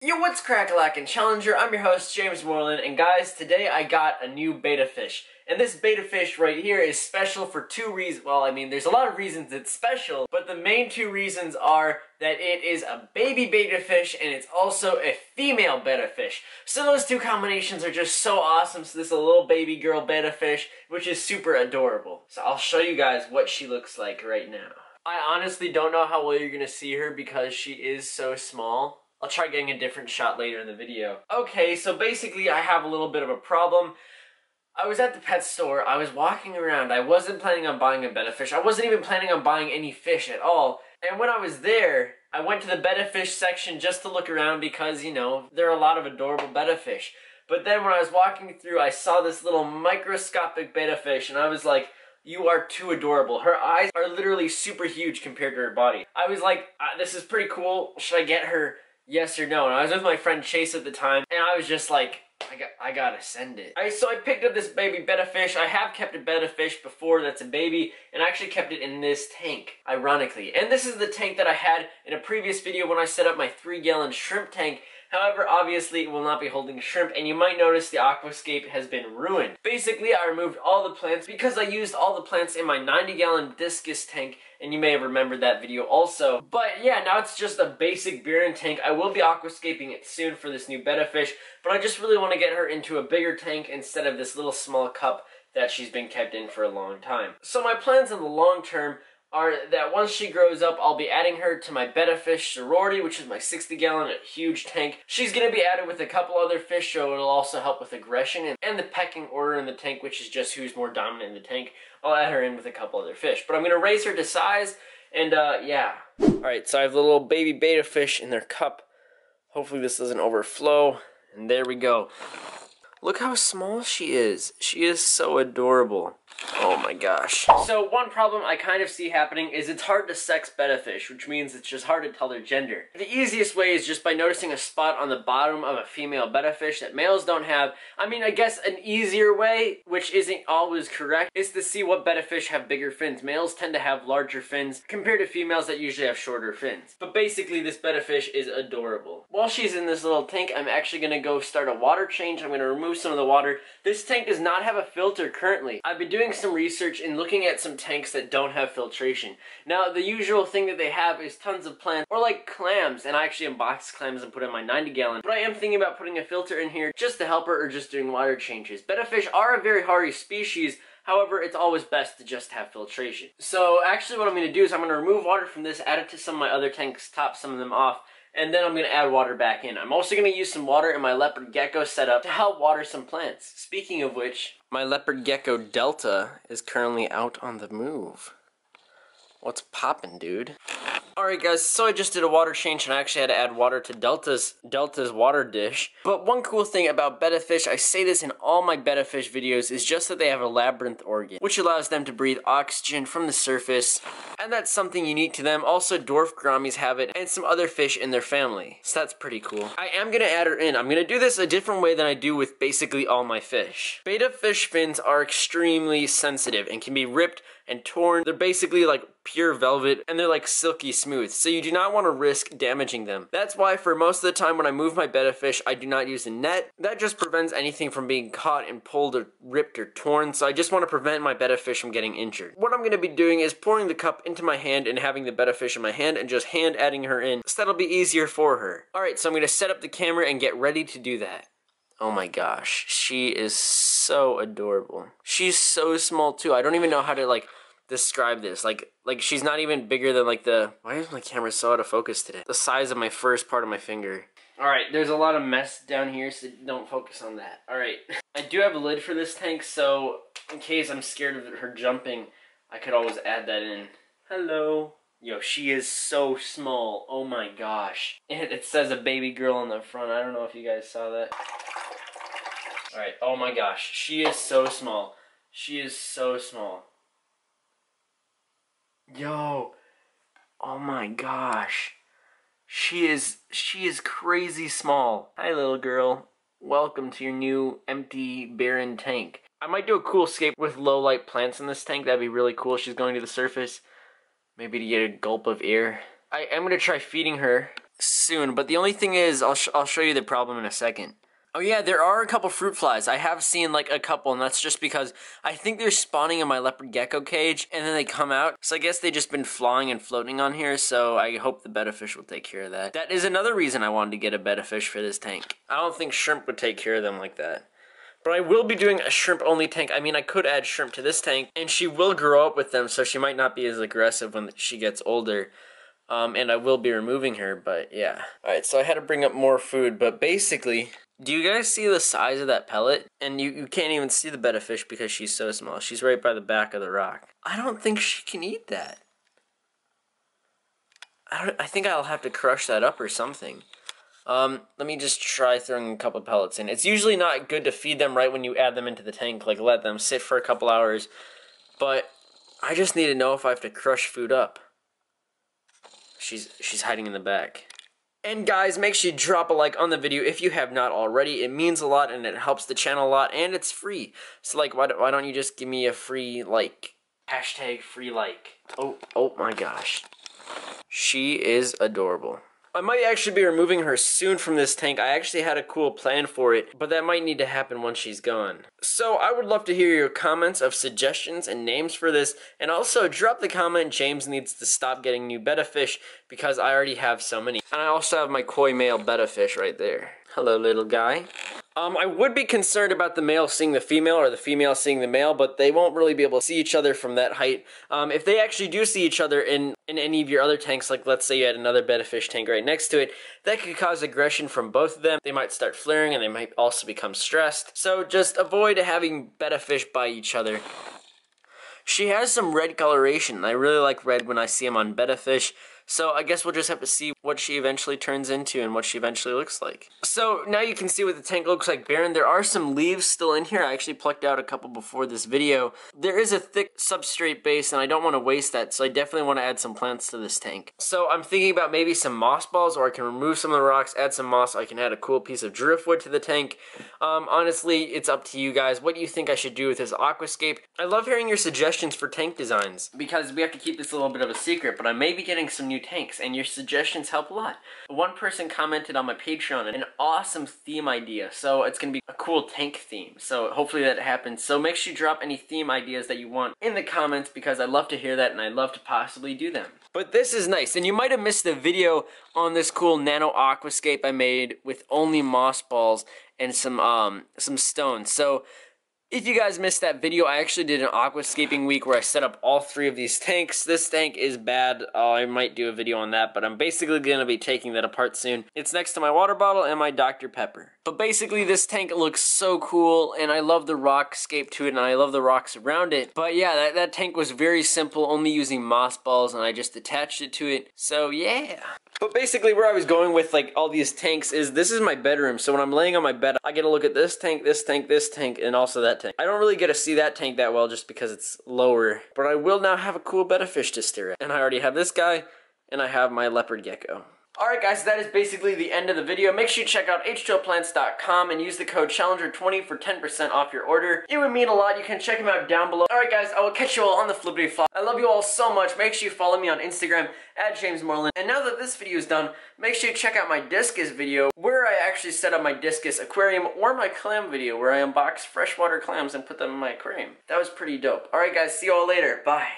Yo, what's crack-a-lackin' Challenger? I'm your host, James Morelan, and guys, today I got a new betta fish. And this betta fish right here is special for two reasons. Well, I mean, there's a lot of reasons it's special, but the main two reasons are that it is a baby betta fish and it's also a female betta fish. So those two combinations are just so awesome. So this is a little baby girl betta fish, which is super adorable. So I'll show you guys what she looks like right now. I honestly don't know how well you're gonna see her because she is so small. I'll try getting a different shot later in the video. Okay, so basically I have a little bit of a problem. I was at the pet store, I was walking around, I wasn't planning on buying a betta fish, I wasn't even planning on buying any fish at all, and when I was there, I went to the betta fish section just to look around because, you know, there are a lot of adorable betta fish. But then when I was walking through, I saw this little microscopic betta fish, and I was like, you are too adorable. Her eyes are literally super huge compared to her body. I was like, this is pretty cool, should I get her? Yes or no? And I was with my friend Chase at the time, and I was just like, I gotta send it. So I picked up this baby betta fish. I have kept a betta fish before that's a baby, and I actually kept it in this tank, ironically. And this is the tank that I had in a previous video when I set up my 3-gallon shrimp tank. However, obviously it will not be holding shrimp, and you might notice the Aquascape has been ruined. Basically, I removed all the plants because I used all the plants in my 90-gallon discus tank, and you may have remembered that video also. But yeah, now it's just a basic beer tank. I will be aquascaping it soon for this new betta fish, but I just really want to get her into a bigger tank instead of this little small cup that she's been kept in for a long time. So my plans in the long term are that once she grows up, I'll be adding her to my betta fish sorority, which is my 60-gallon huge tank. She's going to be added with a couple other fish, so it'll also help with aggression and the pecking order in the tank, which is just who's more dominant in the tank. I'll add her in with a couple other fish, but I'm going to raise her to size, and yeah. Alright, so I have the little baby betta fish in their cup. Hopefully this doesn't overflow, and there we go. Look how small she is. She is so adorable. Oh my gosh. So one problem I kind of see happening is it's hard to sex betta fish, which means it's just hard to tell their gender. The easiest way is just by noticing a spot on the bottom of a female betta fish that males don't have. I mean, I guess an easier way, which isn't always correct, is to see what betta fish have bigger fins. Males tend to have larger fins compared to females that usually have shorter fins. But basically, this betta fish is adorable. While she's in this little tank, I'm actually going to go start a water change. I'm going to remove some of the water. This tank does not have a filter currently. I've been doing some research and looking at some tanks that don't have filtration. Now, the usual thing that they have is tons of plants, or like clams, and I actually unboxed clams and put in my 90-gallon. But I am thinking about putting a filter in here just to help her, or just doing water changes. Betta fish are a very hardy species. However, it's always best to just have filtration. So actually what I'm going to do is I'm going to remove water from this, add it to some of my other tanks, top some of them off, and then I'm going to add water back in. I'm also going to use some water in my leopard gecko setup to help water some plants. Speaking of which, my leopard gecko Delta is currently out on the move. What's poppin', dude? Alright guys, so I just did a water change and I actually had to add water to Delta's water dish. But one cool thing about betta fish, I say this in all my betta fish videos, is just that they have a labyrinth organ, which allows them to breathe oxygen from the surface, and that's something unique to them. Also, dwarf gouramis have it, and some other fish in their family, so that's pretty cool. I am going to add her in. I'm going to do this a different way than I do with basically all my fish. Betta fish fins are extremely sensitive and can be ripped and torn. They're basically like pure velvet, and they're like silky smooth, so you do not want to risk damaging them. That's why for most of the time when I move my betta fish, I do not use a net. That just prevents anything from being caught and pulled or ripped or torn, so I just want to prevent my betta fish from getting injured. What I'm going to be doing is pouring the cup into my hand and having the betta fish in my hand and just hand adding her in, so that'll be easier for her. Alright, so I'm going to set up the camera and get ready to do that. Oh my gosh, she is so adorable. She's so small too. I don't even know how to like describe this. Like she's not even bigger than like the, why is my camera so out of focus today? The size of my first part of my finger. Alright, there's a lot of mess down here, so don't focus on that. Alright, I do have a lid for this tank, so in case I'm scared of her jumping, I could always add that in. Hello. Yo, she is so small. Oh my gosh. It says a baby girl on the front. I don't know if you guys saw that. Alright, oh my gosh. She is so small. She is so small. Yo, oh my gosh, she is crazy small. Hi little girl, welcome to your new empty barren tank. I might do a cool escape with low light plants in this tank. That'd be really cool. She's going to the surface, maybe to get a gulp of air. I am going to try feeding her soon. But the only thing is, I'll show you the problem in a second. Oh yeah, there are a couple fruit flies. I have seen like a couple, and that's just because I think they're spawning in my leopard gecko cage, and then they come out. So I guess they've just been flying and floating on here, so I hope the betta fish will take care of that. That is another reason I wanted to get a betta fish for this tank. I don't think shrimp would take care of them like that. But I will be doing a shrimp-only tank. I mean, I could add shrimp to this tank, and she will grow up with them, so she might not be as aggressive when she gets older. And I will be removing her, but yeah. Alright, so I had to bring up more food, but basically, do you guys see the size of that pellet? And you can't even see the betta fish because she's so small. She's right by the back of the rock. I don't think she can eat that. I think I'll have to crush that up or something. Let me just try throwing a couple pellets in. It's usually not good to feed them right when you add them into the tank, like let them sit for a couple hours. But I just need to know if I have to crush food up. She's hiding in the back. And guys, make sure you drop a like on the video if you have not already. It means a lot and it helps the channel a lot, and it's free. So like, why don't you just give me a free like? Hashtag free like. Oh my gosh. She is adorable. I might actually be removing her soon from this tank. I actually had a cool plan for it, but that might need to happen once she's gone. So I would love to hear your comments of suggestions and names for this, and also drop the comment James needs to stop getting new betta fish because I already have so many. And I also have my koi male betta fish right there. Hello, little guy. I would be concerned about the male seeing the female or the female seeing the male, but they won't really be able to see each other from that height. If they actually do see each other in any of your other tanks, like let's say you had another betta fish tank right next to it, that could cause aggression from both of them. They might start flaring and they might also become stressed. So just avoid having betta fish by each other. She has some red coloration. I really like red when I see them on betta fish. So I guess we'll just have to see what she eventually turns into and what she eventually looks like. So now you can see what the tank looks like barren. There are some leaves still in here. I actually plucked out a couple before this video. There is a thick substrate base and I don't want to waste that, so I definitely want to add some plants to this tank. So I'm thinking about maybe some moss balls, or I can remove some of the rocks, add some moss. I can add a cool piece of driftwood to the tank. Honestly, it's up to you guys. What do you think I should do with this aquascape? I love hearing your suggestions for tank designs because we have to keep this a little bit of a secret, but I may be getting some new tanks, and your suggestions help a lot. One person commented on my Patreon an awesome theme idea, so it's gonna be a cool tank theme, so hopefully that happens. So make sure you drop any theme ideas that you want in the comments because I love to hear that and I love to possibly do them. But this is nice, and you might have missed the video on this cool nano aquascape I made with only moss balls and some stones. So if you guys missed that video, I actually did an aquascaping week where I set up all 3 of these tanks. This tank is bad. I might do a video on that, but I'm basically going to be taking that apart soon. It's next to my water bottle and my Dr. Pepper. But basically, this tank looks so cool, and I love the rockscape to it, and I love the rocks around it. But yeah, that tank was very simple, only using moss balls, and I just attached it to it. So yeah. But basically where I was going with like all these tanks is this is my bedroom, so when I'm laying on my bed I get to look at this tank, this tank, this tank, and also that tank. I don't really get to see that tank that well just because it's lower, but I will now have a cool betta fish to stare at. And I already have this guy, and I have my leopard gecko. Alright guys, that is basically the end of the video. Make sure you check out h2oplants.com and use the code Challenger20 for 10% off your order. It would mean a lot. You can check them out down below. Alright guys, I will catch you all on the flippity flop. I love you all so much. Make sure you follow me on Instagram at James Morelan. And now that this video is done, make sure you check out my discus video where I actually set up my discus aquarium, or my clam video where I unbox freshwater clams and put them in my aquarium. That was pretty dope. Alright guys, see you all later. Bye.